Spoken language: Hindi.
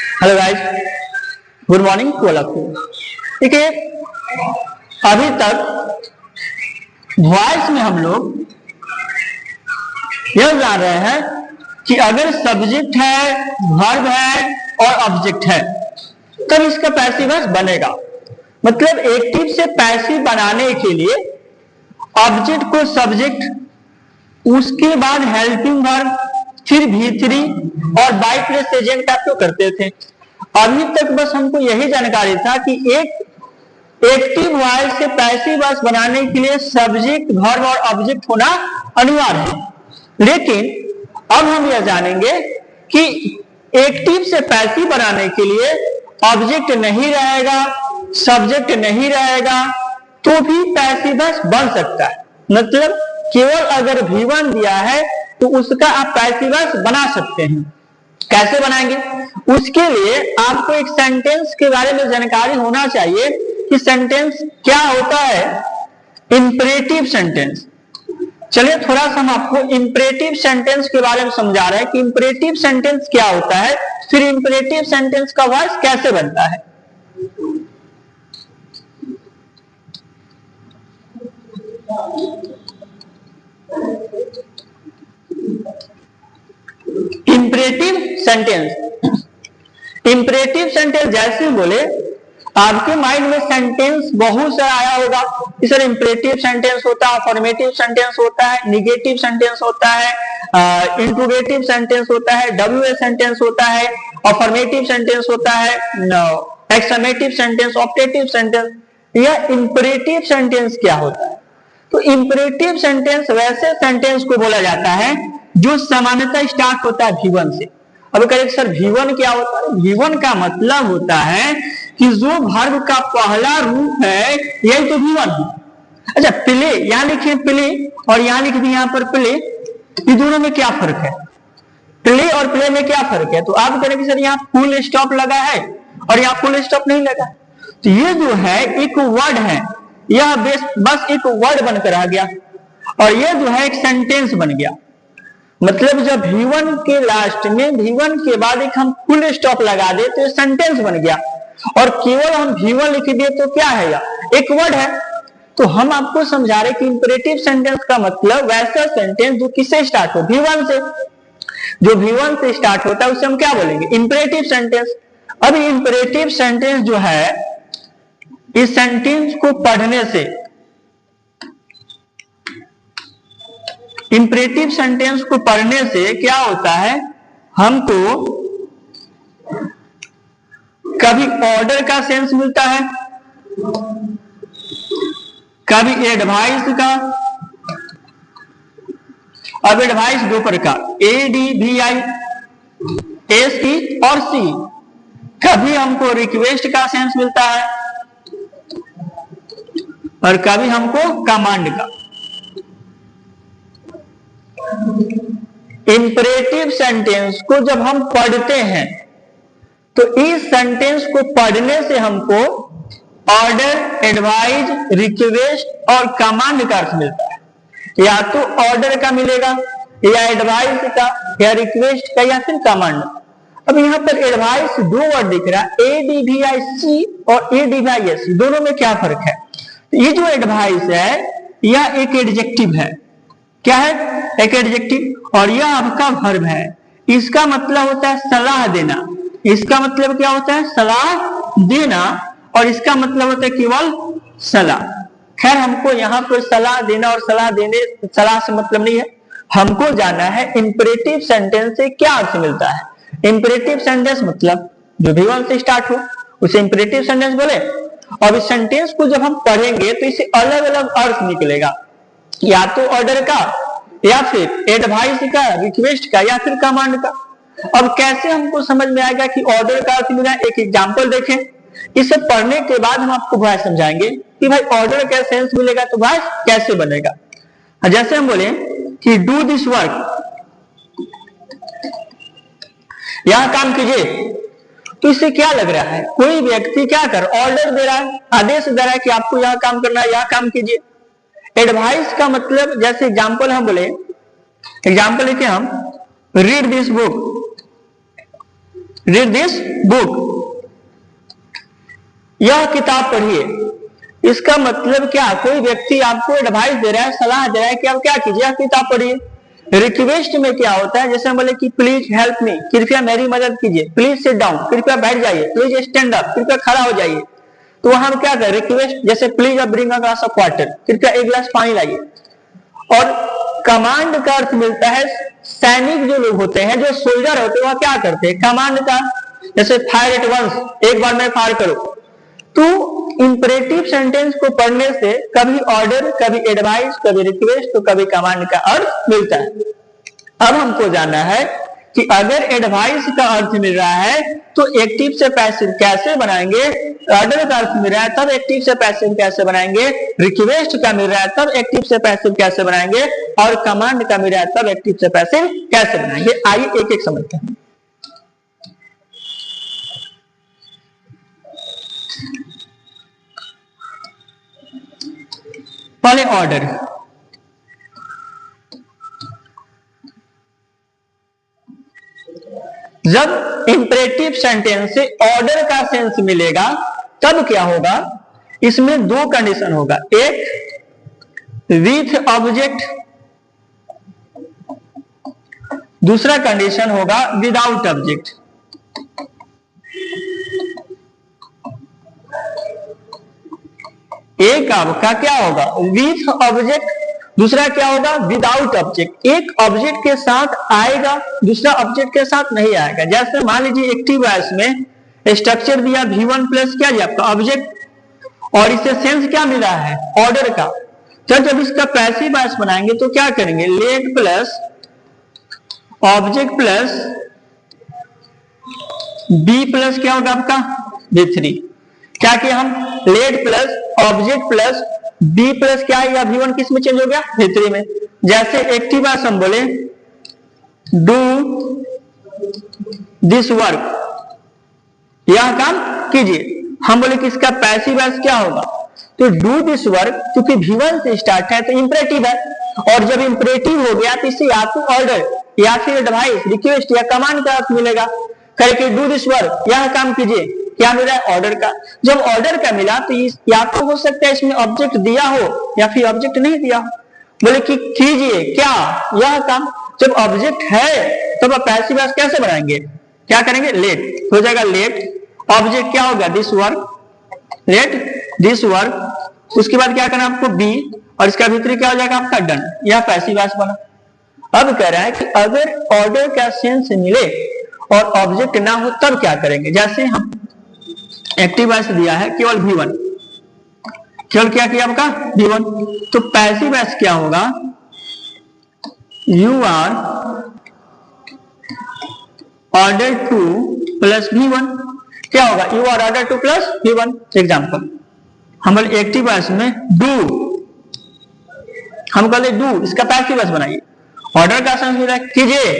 Hello guys, good morning to all of you. देखिए, अभी तक वॉइस में हम लोग यह जान रहे हैं कि अगर सब्जेक्ट है, वर्ब है और ऑब्जेक्ट है तब इसका पैसिव वॉइस बनेगा। मतलब एक्टिव से पैसिव बनाने के लिए ऑब्जेक्ट को सब्जेक्ट, उसके बाद हेल्पिंग वर्ब, फिर V3 और बाई प्लेस एजेंट आप तो करते थे। अभी तक बस हमको यही जानकारी था कि एक एक्टिव वॉइस से पैसिव वॉइस बनाने के लिए सब्जेक्ट, वर्ब और ऑब्जेक्ट होना अनिवार्य है। लेकिन अब हम यह जानेंगे कि एक्टिव से पैसिव बनाने के लिए ऑब्जेक्ट नहीं रहेगा, सब्जेक्ट नहीं रहेगा तो भी पैसिव वॉइस बन सकता है। मतलब केवल अगर V1 दिया है तो उसका आप पैसिव वॉइस बना सकते हैं। कैसे बनाएंगे? उसके लिए आपको एक सेंटेंस के बारे में जानकारी होना चाहिए कि सेंटेंस क्या होता है। Imperative sentence. चलिए थोड़ा सा हम आपको इंपरेटिव सेंटेंस के बारे में समझा रहे हैं कि इंपरेटिव सेंटेंस क्या होता है, फिर इंपरेटिव सेंटेंस का वॉइस कैसे बनता है। Imperative sentence. इंपरेटिव सेंटेंस जैसे बोले आपके माइंड में सेंटेंस बहुत सारा आया होगा। इस इंपरेटिव सेंटेंस होता है, अफर्मेटिव सेंटेंस होता है, निगेटिव सेंटेंस होता है, इंट्रोगेटिव सेंटेंस होता है, WH सेंटेंस होता है, अफर्मेटिव सेंटेंस होता है, एक्सक्लेमेटिव सेंटेंस, ऑप्टेटिव सेंटेंस। यह इंपरेटिव सेंटेंस क्या होता है? तो इंपरेटिव सेंटेंस वैसे सेंटेंस को बोला जाता है जो सामान्यतः स्टार्ट होता है V1 से। अब करें सर V1 क्या होता है? V1 का मतलब होता है कि जो वर्ब का पहला रूप है यही तो V1 है। अच्छा, प्ले, यहां लिखिए प्ले और यहां लिख दिए यहां पर प्ले, ये दोनों में क्या फर्क है? प्ले और प्ले में क्या फर्क है? तो आप करेंगे सर यहाँ फुल स्टॉप लगा है और यहाँ फुल स्टॉप नहीं लगा। तो ये जो है एक वर्ड है, यह बस एक वर्ड बनकर आ गया और यह जो है एक सेंटेंस बन गया। मतलब जब V1 के लास्ट में V1 के बाद एक हम फुल स्टॉप लगा दे तो सेंटेंस बन गया और केवल हम V1 लिख दिए तो क्या है? यह एक वर्ड है। तो हम आपको समझा रहे कि इंपरेटिव सेंटेंस का मतलब वैसा सेंटेंस जो किससे स्टार्ट हो? V1 से। जो V1 से स्टार्ट होता है उसे हम क्या बोलेंगे? Imperative sentence. अब इंपरेटिव सेंटेंस जो है, इस सेंटेंस को पढ़ने से, इंपरेटिव सेंटेंस को पढ़ने से क्या होता है? हमको कभी ऑर्डर का सेंस मिलता है, कभी एडवाइस का। अब एडवाइस दो प्रकार, ADVI, SE और C। कभी हमको रिक्वेस्ट का सेंस मिलता है और कभी हमको कमांड का। इंपरेटिव सेंटेंस को जब हम पढ़ते हैं तो इस सेंटेंस को पढ़ने से हमको ऑर्डर, एडवाइज, रिक्वेस्ट और कमांड का अर्थ मिलता है। या तो ऑर्डर का मिलेगा, या एडवाइस का, या रिक्वेस्ट का, या फिर कमांड। अब यहां पर एडवाइस दो वर्ड दिख रहा है, ADVIC और ADVIS, दोनों में क्या फर्क है? ये जो एडवाइस है यह एक एडजेक्टिव है। क्या है? एक एडजेक्टिव। और यह आपका वर्ब है। इसका मतलब होता है सलाह देना। इसका मतलब क्या होता है? सलाह देना। और इसका मतलब होता है केवल सलाह। खैर, हमको यहाँ पर सलाह देना और सलाह से मतलब नहीं है। हमको जानना है इंपरेटिव सेंटेंस से क्या अर्थ मिलता है। इंपरेटिव सेंटेंस मतलब जो V1 से स्टार्ट हो उसे इंपरेटिव सेंटेंस बोले। और इस सेंटेंस को जब हम पढ़ेंगे तो इसे अलग अलग अर्थ निकलेगा, या तो ऑर्डर का, या फिर एडवाइस का, रिक्वेस्ट का, या फिर कमांड का। अब कैसे हमको समझ में आएगा कि ऑर्डर का अर्थ मिला? एक एग्जांपल देखें। इसे पढ़ने के बाद हम आपको वॉइस समझाएंगे कि भाई ऑर्डर का सेंस मिलेगा तो वॉइस कैसे बनेगा। जैसे हम बोले कि डू दिस वर्क, यह काम कीजिए, तो इससे क्या लग रहा है? कोई व्यक्ति क्या कर ऑर्डर दे रहा है, आदेश दे रहा है कि आपको यह काम करना है, यह काम कीजिए। एडवाइस का मतलब, जैसे एग्जांपल हम बोले, एग्जांपल लिखे हम, read this book, read this book, यह किताब पढ़िए। इसका मतलब क्या, कोई व्यक्ति आपको एडवाइस दे रहा है, सलाह दे रहा है कि आप क्या कीजिए, यह किताब पढ़िए। रिक्वेस्ट में क्या होता है, जैसे हम बोले कि प्लीज हेल्प मी, कृपया मेरी मदद कीजिए, प्लीज सिट डाउन, कृपया बैठ जाइए, प्लीज स्टैंड अप, कृपया खड़ा हो जाइए। तो वहां हम क्या करें, रिक्वेस्ट, जैसे प्लीज अब bring a glass of water, कृपया एक गिलास पानी लाइए। और कमांड का अर्थ मिलता है, सैनिक जो लोग होते हैं, जो सोल्जर होते हैं, वह क्या करते हैं, कमांड का, जैसे फायर एट वंस, एक बार में फायर करो। तो इंपरेटिव सेंटेंस को पढ़ने से कभी ऑर्डर, कभी एडवाइस, कभी रिक्वेस्ट, तो कभी कमांड का अर्थ मिलता है। अब हमको जानना है कि अगर एडवाइस का अर्थ मिल रहा है तो एक्टिव से पैसिव कैसे बनाएंगे, ऑर्डर का अर्थ मिल रहा है तब एक्टिव से पैसिव कैसे बनाएंगे, रिक्वेस्ट का मिल रहा है तब एक्टिव से पैसिव कैसे बनाएंगे, और कमांड का मिल रहा है तब एक्टिव से पैसिव कैसे बनाएंगे। आइए एक एक समझते हैं। पहले ऑर्डर, जब इंपरेटिव सेंटेंस से ऑर्डर का सेंस मिलेगा तब क्या होगा, इसमें दो कंडीशन होगा, एक विथ ऑब्जेक्ट, दूसरा कंडीशन होगा विदाउट ऑब्जेक्ट। एक आपका क्या होगा विथ ऑब्जेक्ट, दूसरा क्या होगा विदाउट ऑब्जेक्ट। एक ऑब्जेक्ट के साथ आएगा, दूसरा ऑब्जेक्ट के साथ नहीं आएगा। जैसे मान लीजिए एक्टिव वॉइस में स्ट्रक्चर दिया V1 प्लस क्या दिया आपका ऑब्जेक्ट, और इसे सेंस क्या मिला है ऑर्डर का। तो जब इसका पैसिव वॉइस बनाएंगे तो क्या करेंगे, let plus object plus be plus क्या होगा आपका V3। क्या किया हम, let plus object plus be plus क्या है, या V1 किस में चेंज हो गया V3 में। जैसे एक्टिव वॉइस हम बोले डू दिस वर्क, यह काम कीजिए, हम बोले कि इसका पैसिव वॉइस क्या होगा, तो डू दिस वर्क, क्योंकि V1 से स्टार्ट है तो इंपरेटिव है, और जब इंपरेटिव हो गया तो इससे या तो ऑर्डर या फिर एडवाइस, रिक्वेस्ट या कमांड का अर्थ मिलेगा। करके डू दिस वर्क, यह काम कीजिए, क्या मिला है ऑर्डर का। जब ऑर्डर का मिला तो या तो हो सकता है इसमें ऑब्जेक्ट दिया हो या फिर ऑब्जेक्ट नहीं दिया हो। बोले कि कीजिए क्या, यह काम। जब ऑब्जेक्ट है तब आप पैसिव वॉइस कैसे बनाएंगे, क्या करेंगे, लेट हो जाएगा, लेट ऑब्जेक्ट क्या होगा this work, let this work. उसके बाद क्या करना आपको बी, और इसका भीतर क्या हो जाएगा आपका डन, यह पैसिव वॉइस बना। अब कह रहा है कि अगर ऑर्डर का सेंस मिले और ऑब्जेक्ट ना हो तब क्या करेंगे। जैसे हम एक्टिव वॉइस दिया है केवल V1, केवल क्या किया आपका V1, तो पैसिव वॉइस क्या होगा, you are order to plus V1, क्या होगा you are order to plus V1। Example हम बोले एक्टिव वॉइस में डू, हम कहते डू, इसका पैसिव वॉइस बनाइए, ऑर्डर का सेंस मिला कीजिए,